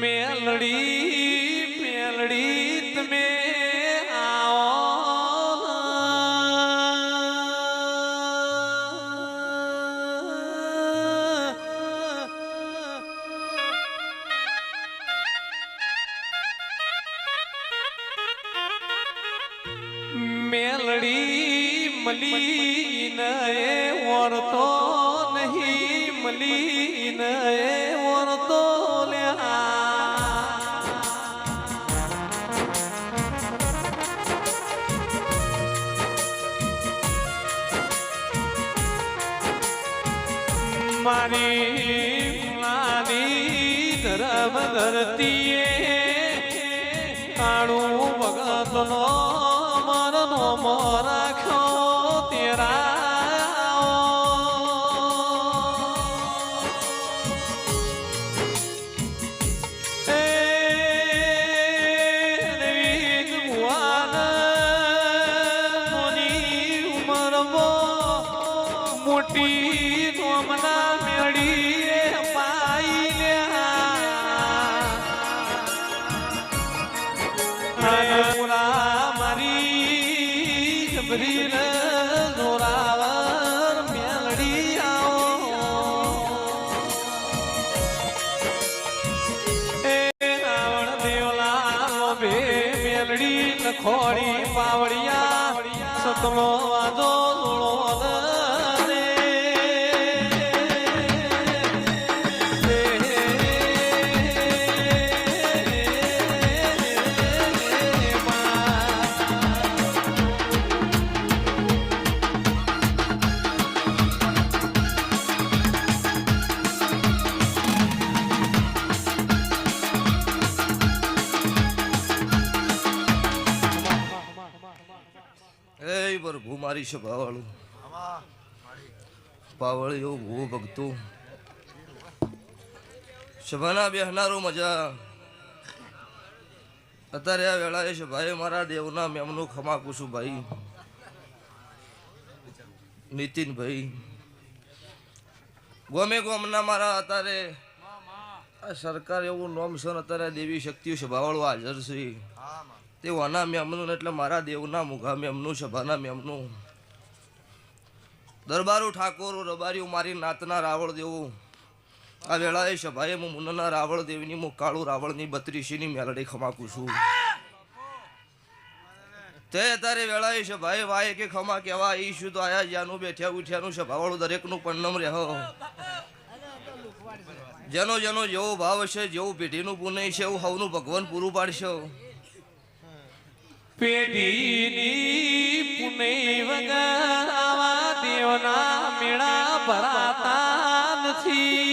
મેલડી તમે આવો મેલડી મલીન ઓરતો નહીં મલીન ઓરતો મારી મારી ધરમ ધરતીએ કાણું ભગતનો મરનો રાખ્યો તેરા મોટી તોમના મેળીએ પાઈ મારી જબરી જોરાવર મેળડી આવો એ રાવણ દેવલા બે મેળડી લખોડી પાવડિયા સતલો વાજો પ્રભુ મારી સભાવાળું પાવળિયો ભૂ ભક્તો સભાના બેહનારો મજા અત્યારે આ વેળાએ સભાએ મારા દેવના મેમનું ખમા પૂછું ભાઈ નીતિનભાઈ ગમે ગોમના મારા અત્યારે આ સરકાર એવું નોમ છે અત્યારે દેવી શક્તિઓ સભાવાળું હાજર છે તે વાના મેમનું એટલે મારા દેવના મુઘા મેમનું સભાના મેમનું દરબારું ઠાકોર રબારીઓ મારી નાતના રાવળ દેવું આ વેળાએ સભાએ હું મુન્નના રાવળ દેવની હું કાળું રાવળની 32ની મેલડી ખમાકું છું તે અત્યારે વેળાએ સભાએ વાય કે ખમા કહેવા ઈશું તો આયા જ્યાંનું બેઠ્યા ઉઠ્યાનું સભાવાળું દરેકનું પન્નમ રહો જેનો જેનો જેવો ભાવ છે જેવું પેઢીનું પુનઃ છે એવું હવનું ભગવાન પૂરું પાડશે પેઢીની પુનઃ વગર આવા દેવના મેળા ભરાતા નથી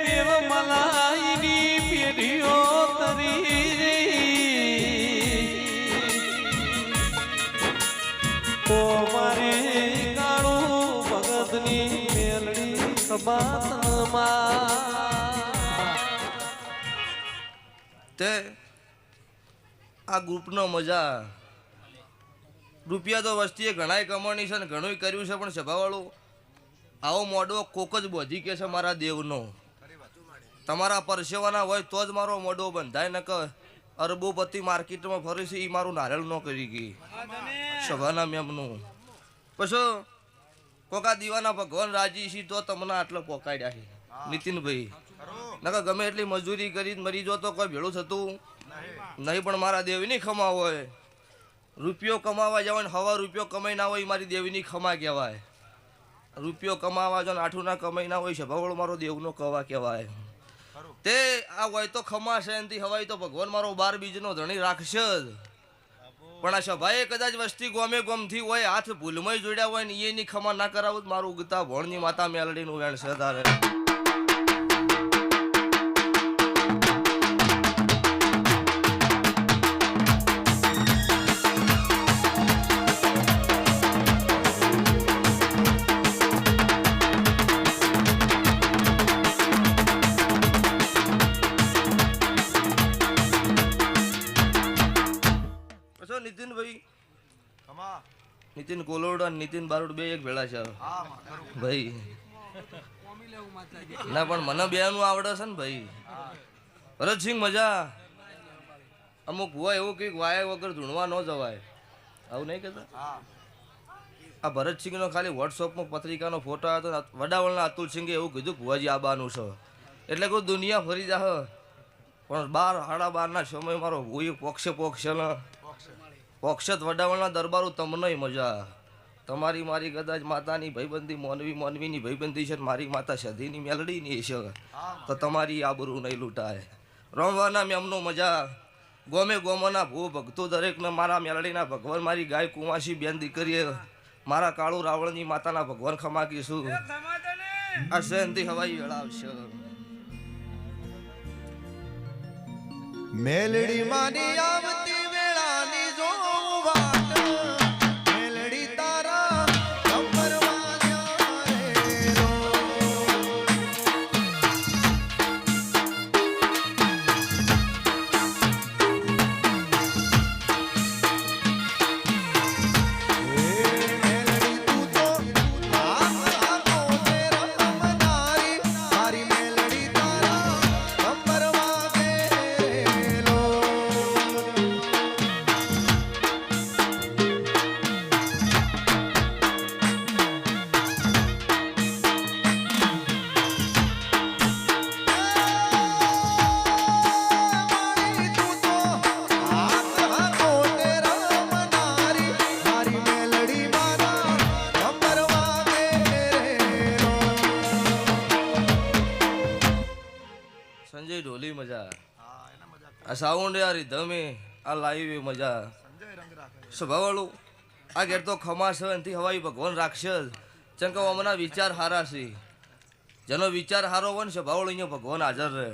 દેવ મલાઈની પેઢીઓ તરી તો મારે મેલડી તે આ ગ્રુપનો મજા રૂપિયા તો વસ્તીએ ઘણાય કમાણી છે ને ઘણું કર્યું છે પણ સભાવાળું આવો મોડો કોક જ બોધી કે છે મારા દેવનો તમારા પરસેવાના હોય તો જ મારો મોઢો બંધાય ન કે અરબોપતિ માર્કેટમાં ફરે છે એ મારું નારેલ ન કરી ગઈ સભાના મેમનું પછી કોકા દીવાના ભગવાન રાજી છે તો તમને આટલો પોકાડ્યા છે નીતિનભાઈ નકર ગમે એટલી મજૂરી કરી મરી જો તો કોઈ ભેળું થતું નહીં પણ મારા દેવીની ખમા હોય રૂપિયો કમાવા જાવ ને હવા રૂપિયો કમાઈ ના હોય મારી દેવીની ખમા કહેવાય રૂપિયો કમાવા જો ને આઠું ના કમાઈ ના હોય સભાવાળો મારો દેવનો કવા કહેવાય તે આ હોય તો ખમા છે એનાથી હવાય તો ભગવાન મારો 12 બીજનો ધણી રાખશે જ પણ આ સભાએ કદાચ વસ્તી ગોમે ગોમથી હોય હાથ ભૂલમાં જોડ્યા હોય ને એની ખમા ના કરાવું મારું ઉગતા ભણની માતા મેલડીનું વેણ છે તારે નીતિનભાઈ નીતિન કોલોડ અને નીતિન બારોડ બે એક ભેળા છે ભાઈ. ના પણ મને બે નું આવડે છે ને ભાઈ. ભરતસિંહ મજા. અમુક હોય એવું કંઈક વાયા વગર ધૂણવા ન જવાય, આવું નહીં કહેતા. આ ભરતસિંહનો ખાલી વોટ્સઅપમાં પત્રિકાનો ફોટો હતો, વડાવળના અતુલસિંહે એવું કીધું ભુવાજી આબાનું છે, એટલે કોઈ દુનિયા ફરી જા. પણ 12:30 સમય મારો ભૂઈ પોક્ષે પોક્ષત વડાવળના દરબારો તમને મજા. તમારી મારી કદાચ માતાની ભાઈબંધી મોનવીની ભાઈબંધી છે, મારી માતા સધીની મેલડીની છે, તો તમારી આબરૂ નહીં લૂંટાય. રમવાના મેમનો મજા. ગોમે ગોમોના ભૂ ભક્તો દરેકને મારા મેલડીના ભગવાન, મારી ગાય કુંવાસી બેન દીકરીએ મારા કાળુ રાવણની માતાના ભગવાન ખમાકીશું. આ જયંતિ હવાઈ વેળા આવશે. મેલડી માની આવતી વેળાની જોઉં વાટ, મેલડી તારા કમરમાં ન્યારેલો. મેલડી તું તો આંખો મે રમનારી, મારી મેલડી તારા કમરમાં ઘેરેલો. મારી તું તો આંખો મે રમનારી, મારી મેલડી મારા કમરમાં ઘેરેલો. સંજય ઢોલી મજા. આ સાઉન્ડ યાર ધમે, આ લાઈવ મજા. સ્વભાવવાળું આ ઘેર તો ખમા છે, એનાથી હવાઈ ભગવાન રાખશે જ. ચમ કે અમના વિચાર હારા છે. જેનો વિચાર હારો હોય ને સ્વભાવવાળું અહીંયા ભગવાન હાજર રહે.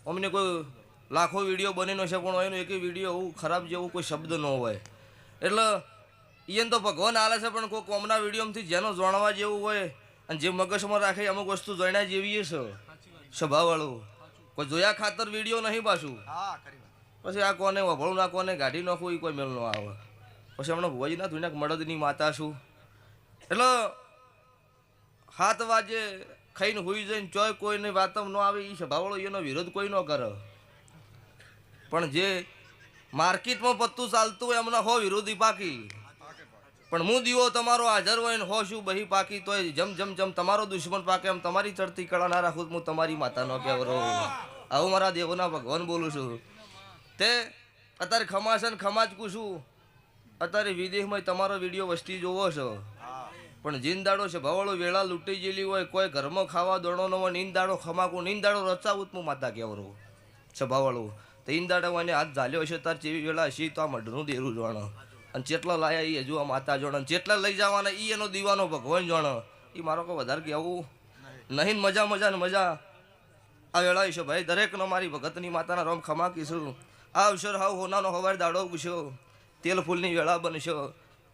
અમને કોઈ લાખો વિડીયો બનેલો છે, પણ એનો એક વિડીયો એવું ખરાબ જેવું કોઈ શબ્દ ન હોય. એટલે એને તો ભગવાન હાલે છે, પણ કોઈ કોમના વિડીયોમાંથી જેનો જાણવા જેવું હોય અને જે મગજમાં રાખે અમુક વસ્તુ જાણ્યા જેવી છે સ્વભાવવાળું. કોઈ જોયા ખાતર વિડીયો નહીં પાછું. પછી આ કોને વભળું ના કોને ગાઢી નાખવું એ કોઈ મેળ ન આવે. પછી હમણાં ભુવાજી ના ધુનાક મળદની માતા છું, એટલે 7 વાગે ખાઈને હુઈ જઈને ચોય કોઈને વાતમ ન આવે એ સ્વભાવવાળો એનો વિરોધ કોઈ ન કરે. પણ જે માર્કેટમાં પત્તું ચાલતું હોય એમના હો વિરોધી પાકી. પણ હું દીવો તમારો હાજર હોય ને હો શું બહી પાકી, તોય જમ તમારો દુશ્મન પાકે એમ તમારી ચડતી કળા ના રાખું હું તમારી માતાનો કહેવરો. આવું મારા દેવોના ભગવાન બોલું છું. તે અત્યારે ખમા છે ને ખમા જ પૂછું. અત્યારે વિદેશમાં તમારો વિડીયો વસ્તી જોવો છો, પણ જીનદાડો છે ભવાળો વેળા લૂંટી ગયેલી હોય, કોઈ ઘરમાં ખાવા દોડો ન હોય, નીંદાડો ખમાકું નીંદાડો રચાવું હું માતા કહેવરો છે ભાવાળું. તો ઈંદાડો એને હાથ ઝાલ્યો હશે તાર જેવી વેળા હશે તો આ મઢનું દેરું જોણો, અને જેટલા લાયા એ હજુ આ માતા જોણે, જેટલા લઈ જવાના એ એનો દીવાનો ભગવાન જોણે. એ મારો કોઈ વધારે કહેવું નહીં. મજા ને મજા આ વેળા છે ભાઈ. દરેકનો મારી ભગતની માતાના રોમ ખમાકીશું. આ અવસર હાવ હોનાનો હવાર દાડો પૂછ્યો, તેલ ફૂલની વેળા બનશો.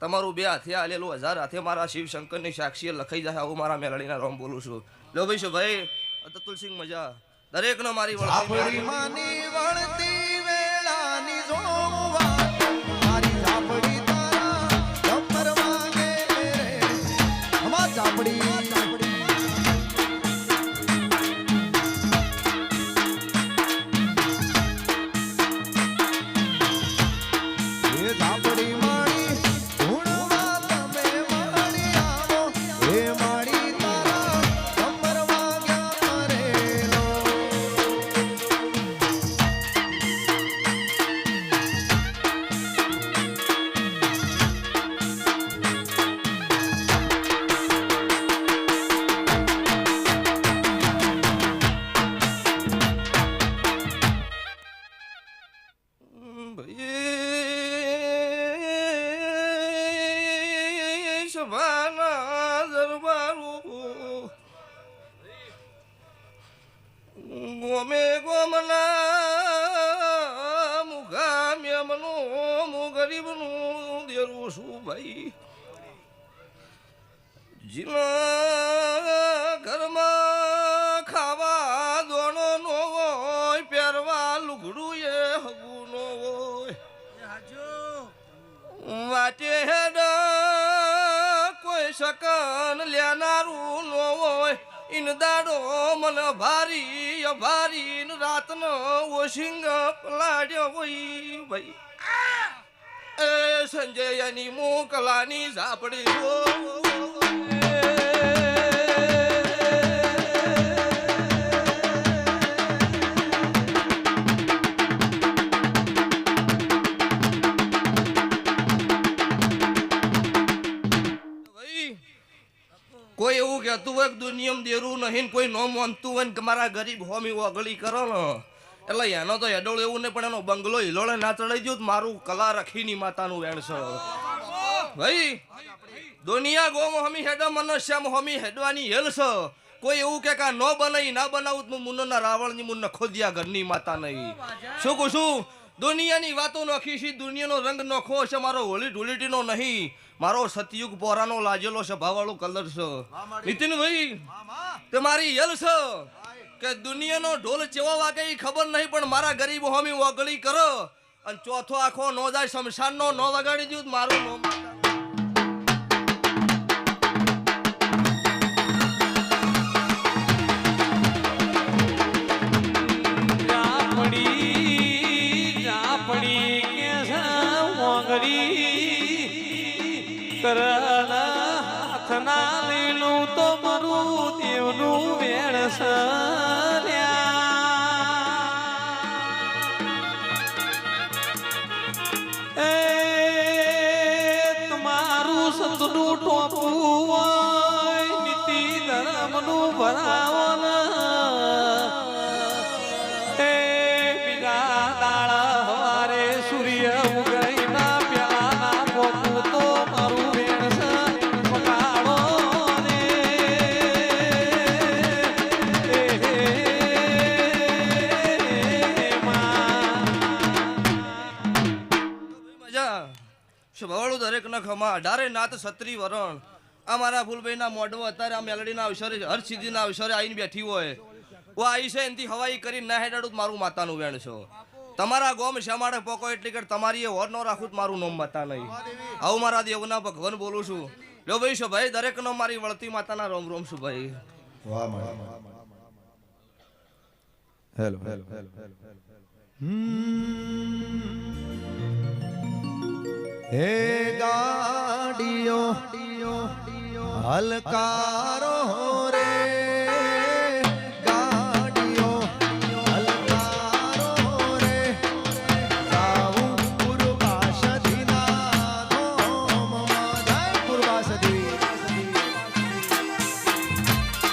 તમારું 2 હાથે આલેલું 1000 હાથે મારા શિવશંકરની સાક્ષીએ લખાઈ જાય. આવું મારા મેલડીના રોમ બોલું છું. લો ભાઈ છે ભાઈ અતુલસિંહ મજા. દરેકનો મારી ઝાપડી માની વળતી વેળાની જોઉં વાટ, મારી ઝાપડી તારા કમરમાં ઘેરે. અમાર ઝાપડી એ ઝાપડી મારી ધૂણવા તમે મારી આવો, એ મારી તારા કમરમાં ઘેરેલો. ભાઈ સભાના દરબારો ગોમે ગોમના મુગામ એમનું હું ગરીબનું દેરું છું ભાઈ. જીના ઘરમાં ખાવા દોણો નો હોય, પહેરવા લુગડું એ હગું નો હોય, વાટે હેડા રકન લેનારું નો હોય ઇન દાડો મન ભારી અભારી રાતનો ઓશિંગ પલાડ્યો હોય ભાઈ એ સંજયની મોકલાની ઝાપડી કોઈ એવું કહેતું હોય કે દુનિયામાં દેરું નહીં કોઈ ન માનતું હોય ને કે મારા ગરીબ હોમી ઓગળી કરો ને એટલે એનો તો હેડોળ એવું નહીં પણ એનો બંગલો હિલોળે ના ચડાઈ ગયો મારું કલા રખીની માતાનું વેણ છે ભાઈ દુનિયા ગોમ હમી હેડો મનુષ્યમ હમી હેડવાની હેલ છે કોઈ એવું કે ન બનાવી ના બનાવું તો મુન્નના રાવણની મુન્ન ખોદિયા ઘરની માતા નહીં શું કહું છું દુનિયાની વાતો નોખી છે દુનિયાનો રંગ નોખો છે મારો હોળી ધૂળીટીનો નહીં મારો સતયુગ પોરાનો લાજેલો સ્વભાવવાળો કલર છે નીતિનભાઈ તે મારી યલ છે કે દુનિયાનો ઢોલ ચેવો વાગે એ ખબર નહીં પણ મારા ગરીબ હોમી ઓગળી કરો અને ચોથો આખો નો જાય શમશાનનો નો વગાડી દઉં મારું નો હાથના લીલું તો મારું દેવનું વેણ એ તમારું સતનું ટોપું હોય નીતિ ધર્મનું ભરાવન એ બીજા દાડા હવારે સૂર્ય ઉગઈના પ્યાના મોકું તો મારું સ્વભાવવાળું દરેક ન ખમા 18 નાત છત્રી વરણ આ મારા ફૂલભાઈના મોઢો અત્યારે આ મેલડીના અવસરે હરસિદ્ધિના અવસરે આવીને બેઠી હોય ઓ આવી છે એનથી હવાઈ કરીને ના હેડાડું મારું માતાનું વેણ છો તમારા ગોમ શ્યામાડે પોકો એટલી કે તમારી એ હોર ન રાખું મારું નામ માતા નહીં આવું મારા દેવના ભગવાન બોલું છું લો ભાઈ છો ભાઈ દરેક નો મારી વળતી માતાના રોમ રોમ છું ભાઈ હેલો હે ગાડીઓ હલકારો